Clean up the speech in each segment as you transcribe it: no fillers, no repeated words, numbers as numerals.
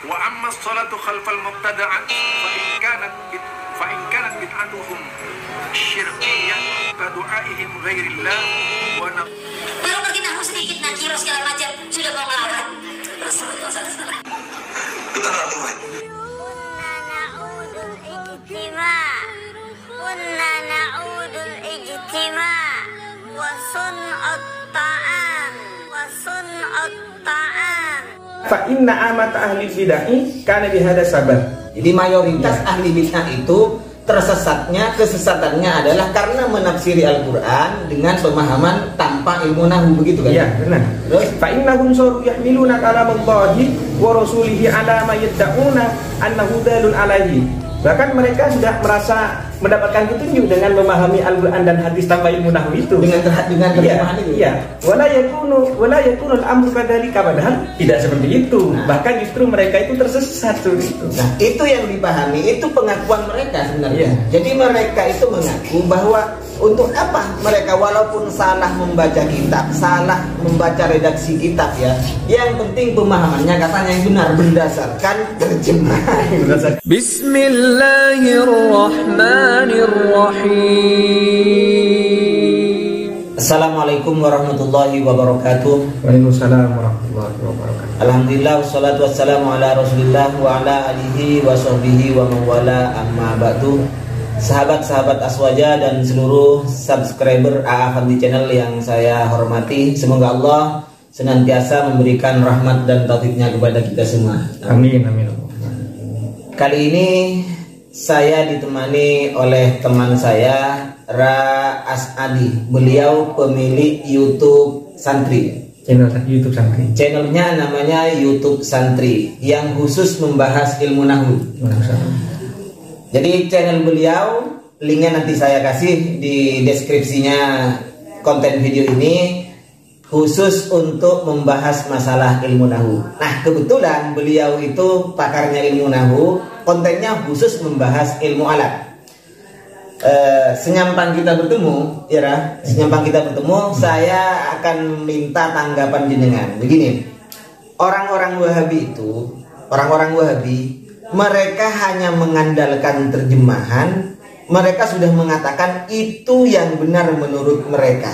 Wa amma as-salatu khalfal mubtada'ah fa in kanat bid'atuhum syirkiyyah ka du'aihim ghairillah wa baru bagi nahu sedikit nak kira segala macam sudah mau ngelawan. Rasulullah SAW. Kita ratuan. Kunna na'udul ijtima' wa sun'ut ta'am. Fa inna amata ahli bid'ah kana bihada sabar. Jadi mayoritas ahli bid'ah itu kesesatannya adalah karena menafsiri Al-Qur'an dengan pemahaman tanpa ilmu nahwu, begitu kan? Iya, benar. Terus Fa innahum saru yahmiluna kalamallahi wa rasulihi ala ma yad'una annahu dalun alaihi. Bahkan mereka sudah merasa mendapatkan petunjuk dengan memahami Al-Qur'an dan hadis tanpa ilmu nahwu itu. dengan terjemahan itu. Iya. Wala yakunu al-amru kadzalika, padahal tidak seperti itu. Nah. Bahkan justru mereka itu tersesat seperti itu. Nah, itu yang dipahami, itu pengakuan mereka sebenarnya. Iya. Jadi mereka itu mengaku bahwa untuk apa mereka walaupun salah membaca kitab, salah membaca redaksi kitab ya, yang penting pemahamannya katanya yang benar berdasarkan terjemahan. Bismillahirrahmanirrahim. Assalamualaikum warahmatullahi wabarakatuh. Waalaikumsalam warahmatullahi wabarakatuh. Alhamdulillah wassalatu wassalamu ala Rasulillah wa ala alihi wa sahbihi wa mawala amma ba'du. Sahabat-sahabat Aswaja dan seluruh subscriber AA Family Channel yang saya hormati, semoga Allah senantiasa memberikan rahmat dan taufiknya kepada kita semua. Amin, amin. Kali ini saya ditemani oleh teman saya, Ra As'adi. Beliau pemilik YouTube Santri. Channel YouTube Santri. Channelnya namanya YouTube Santri yang khusus membahas ilmu nahwu. Jadi channel beliau, linknya nanti saya kasih di deskripsinya konten video ini, khusus untuk membahas masalah ilmu nahwu. Nah, kebetulan beliau itu pakarnya ilmu nahwu, kontennya khusus membahas ilmu alat. Senyampang kita bertemu, ya, saya akan minta tanggapan jenengan. Begini, orang-orang Wahabi mereka hanya mengandalkan terjemahan. Mereka sudah mengatakan itu yang benar menurut mereka.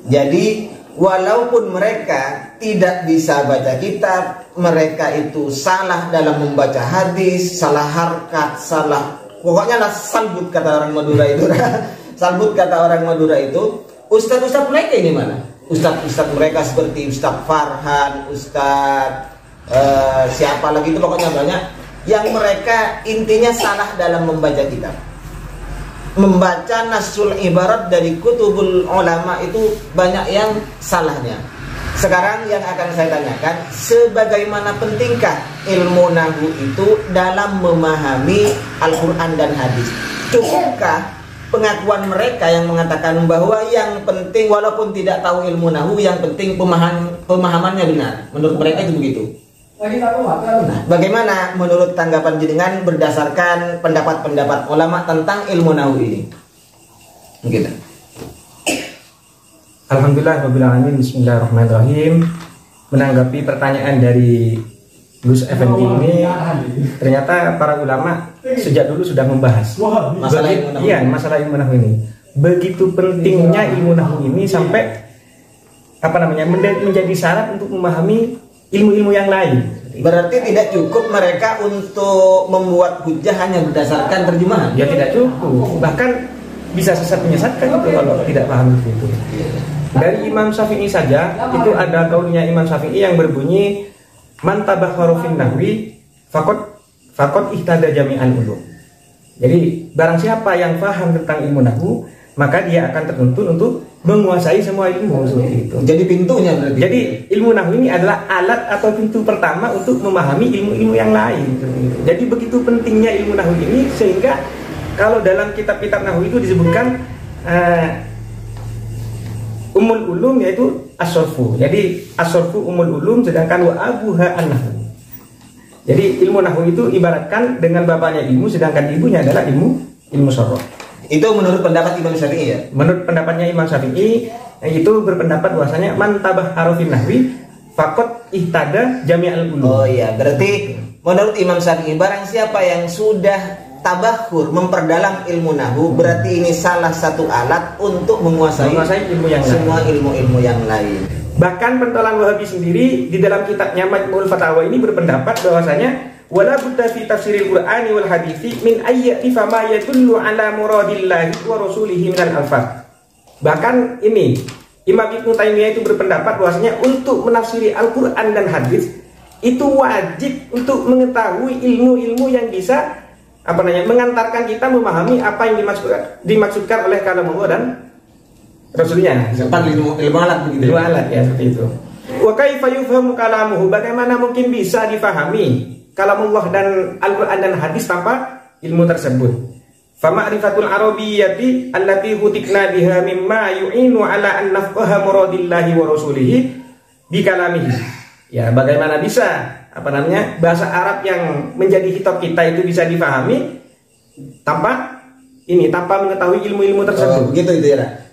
Jadi walaupun mereka tidak bisa baca kitab, mereka itu salah dalam membaca hadis, salah harkat, pokoknya lah salbut kata orang Madura itu. Salbut kata orang Madura itu. Ustadz mereka ini mana? Ustadz mereka seperti Ustadz Farhan, Ustadz siapa lagi itu, pokoknya banyak yang mereka intinya salah dalam membaca kitab. Membaca nasul ibarat dari kutubul ulama itu banyak yang salahnya. Sekarang yang akan saya tanyakan, sebagaimana pentingkah ilmu nahwu itu dalam memahami Al-Quran dan hadis? Cukupkah pengakuan mereka yang mengatakan bahwa yang penting walaupun tidak tahu ilmu nahwu, yang penting pemahamannya benar? Menurut mereka itu begitu. Nah, bagaimana menurut tanggapan jenengan berdasarkan pendapat-pendapat ulama tentang ilmu nahwu ini? Begitu. Alhamdulillah rabbil alamin. Bismillahirrahmanirrahim. Menanggapi pertanyaan dari Gus Effendi ini, ternyata para ulama sejak dulu sudah membahas masalah ilmu nahwu ini. Begitu pentingnya ilmu nahwu ini sampai menjadi syarat untuk memahami ilmu-ilmu yang lain. Berarti tidak cukup mereka untuk membuat hujah hanya berdasarkan terjemahan. Ya tidak cukup. Bahkan bisa sesat menyesatkan itu kalau tidak paham itu. Dari Imam Syafi'i saja itu ada kaulnya Imam Syafi'i yang berbunyi man tabakhara fin nahwi faqad ihtada jami'an ulum. Jadi barang siapa yang paham tentang ilmu nahwu, maka dia akan tertuntut untuk menguasai semua ilmu seperti itu. Jadi pintunya berarti. Jadi ilmu nahwu ini adalah alat atau pintu pertama untuk memahami ilmu-ilmu yang lain. Jadi begitu pentingnya ilmu nahwu ini sehingga kalau dalam kitab-kitab nahwu itu disebutkan umul ulum yaitu as-sarfu. Jadi as-sarfu umul ulum, sedangkan wa abuha an-nahwu. Jadi ilmu nahwu itu ibaratkan dengan bapaknya ilmu, sedangkan ibunya adalah ilmu sharaf. Itu menurut pendapat Imam Syafi'i ya? Menurut pendapatnya Imam Syafi'i, itu berpendapat bahwasanya man tabakhara fin nahwi faqad ihtada jami'al ulum. Oh iya, berarti menurut Imam Syafi'i, barang siapa yang sudah tabakhur memperdalam ilmu nahwu, berarti ini salah satu alat untuk menguasai ilmu yang semua ilmu-ilmu yang lain. Bahkan pentolan Wahabi sendiri di dalam kitabnya Majmu'ul Fatawa ini berpendapat bahwasanya wala budda fi tafsiril Qur'ani wal hadithi min ayyati fama yadullu ala muradillahi wa rasulihi minal alfaz. Bahkan ini Imam Ibnu Taimiyah itu berpendapat bahwasanya untuk menafsiri Al-Qur'an dan hadis itu wajib untuk mengetahui ilmu-ilmu yang bisa mengantarkan kita memahami apa yang dimaksudkan oleh kalam Allah dan Rasulnya. Sempat ilmu alat begitu. Ilmu alat ya seperti itu. Wa kaifa yufhamu kalamuhu, bagaimana mungkin bisa difahami kalamullah dan Al-Qur'an dan hadis tanpa ilmu tersebut. Fa ma'rifatul arabiyyati allati hutikna biha mimma yu'inu ala an nafqaha muradillahi wa rasulihi bi kalamihi. Ya, bagaimana bisa bahasa Arab yang menjadi kitab kita itu bisa difahami tanpa mengetahui ilmu-ilmu tersebut. Begitu itu ya.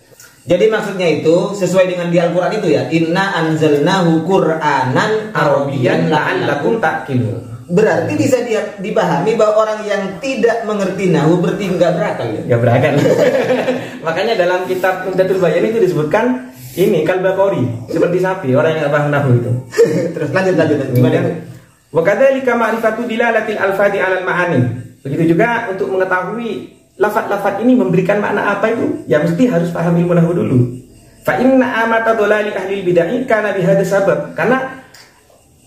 Jadi maksudnya itu sesuai dengan di Al-Qur'an itu ya, inna anzalnahu Qur'anan Arabiyyan la'allakum ta'qilun. Berarti bisa dipahami bahwa orang yang tidak mengerti nahwu berarti enggak berakal ya. Enggak berakal. Makanya dalam kitab Umdatul Bayan itu disebutkan ini kalbaqori, seperti sapi, orang yang enggak paham nahwu itu. Terus lanjut gimana? Wa kadzalika ma'rifatu dilalatil alfadi 'alal ma'ani. Begitu juga untuk mengetahui lafaz-lafaz ini memberikan makna apa itu, ya mesti harus paham ilmu nahwu dulu. Fa inna amata dhalali ahli bid'ah kana bihadza sabab. Karena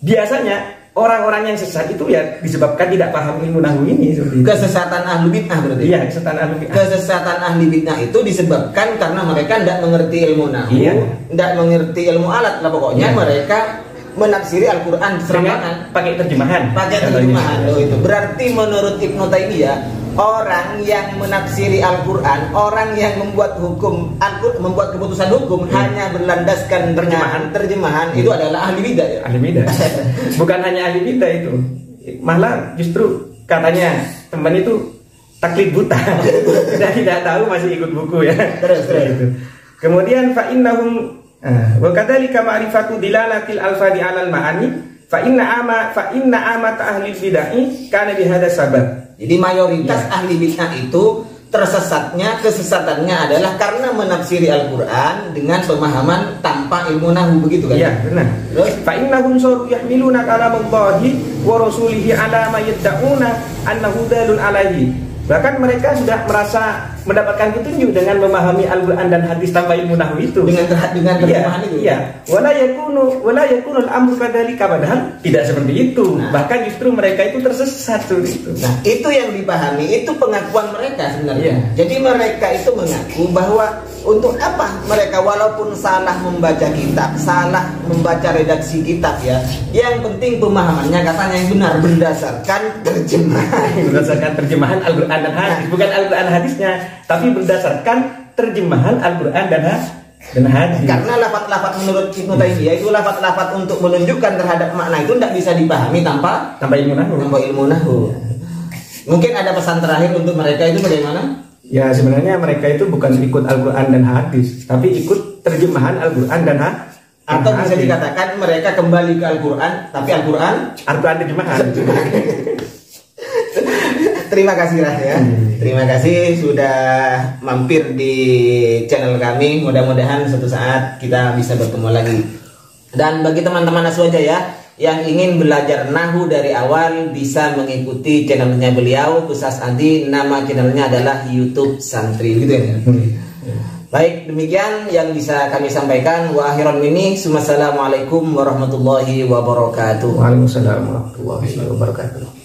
biasanya orang-orang yang sesat itu ya disebabkan tidak paham ilmu nahwu ini seperti itu. Kesesatan ahli bid'ah berarti. Iya, kesesatan ahli bid'ah. Kesesatan ahli bid'ah itu disebabkan karena mereka tidak mengerti ilmu nahwu, tidak mengerti ilmu alat lah pokoknya. Mereka menafsiri Al-Qur'an serampangan pakai terjemahan. Oh, itu berarti menurut Ibnu Taimiyah, orang yang menafsiri Al-Qur'an, orang yang membuat membuat keputusan hukum hanya berlandaskan terjemahan itu adalah ahli bidah ya? Ahli bidah. Bukan hanya ahli bidah itu, malah justru katanya teman itu taklid buta. tidak tahu masih ikut buku ya. Terus itu. Kemudian fa innahum wa kadzalika ma'rifatu dilalatil alfadi 'alal ma'ani fa inna amata ahli bid'ah kana bihadza sabab. Jadi mayoritas ahli bid'ah itu kesesatannya adalah karena menafsiri Al-Qur'an dengan pemahaman tanpa ilmu nahwu, begitu kan? Iya, benar. Terus fa innahum saru yahmiluna kalamallahi wa rasulihi ala ma yad'una annahu dalun alaihi. Bahkan mereka sudah merasa mendapatkan petunjuk dengan memahami Al-Qur'an dan hadis tanpa ilmu nahwu itu. Dengan terjemahan itu. Iya. Wala yakunu al-amru kadzalika, padahal tidak seperti itu. Bahkan justru mereka itu tersesat itu. Nah, itu yang dipahami, itu pengakuan mereka sebenarnya. Jadi mereka itu mengaku bahwa untuk apa mereka walaupun salah membaca kitab, salah membaca redaksi kitab ya, yang penting pemahamannya katanya yang benar berdasarkan terjemahan. Berdasarkan terjemahan Al-Qur'an dan hadis, bukan Al-Qur'an hadisnya, tapi berdasarkan terjemahan Al-Qur'an dan hadis. Karena lafaz-lafaz menurut Ibnu Taimiyah itu lafaz-lafaz untuk menunjukkan terhadap makna itu tidak bisa dipahami tanpa ilmu nahwu. Mungkin ada pesan terakhir untuk mereka itu bagaimana? Ya sebenarnya mereka itu bukan ikut Al-Qur'an dan hadis, tapi ikut terjemahan Al-Qur'an dan hadis. Atau bisa dikatakan mereka kembali ke Al-Qur'an, tapi Al-Qur'an terjemahan. Terima kasih ya. Terima kasih sudah mampir di channel kami. Mudah-mudahan suatu saat kita bisa bertemu lagi. Dan bagi teman-teman Aswaja ya, yang ingin belajar nahwu dari awal bisa mengikuti channelnya beliau, Ustaz Adi. Nama channelnya adalah YouTube Santri, gitu ya. Baik, demikian yang bisa kami sampaikan. Wa akhiran ini, wassalamualaikum warahmatullahi wabarakatuh. Waalaikumsalam warahmatullahi wabarakatuh.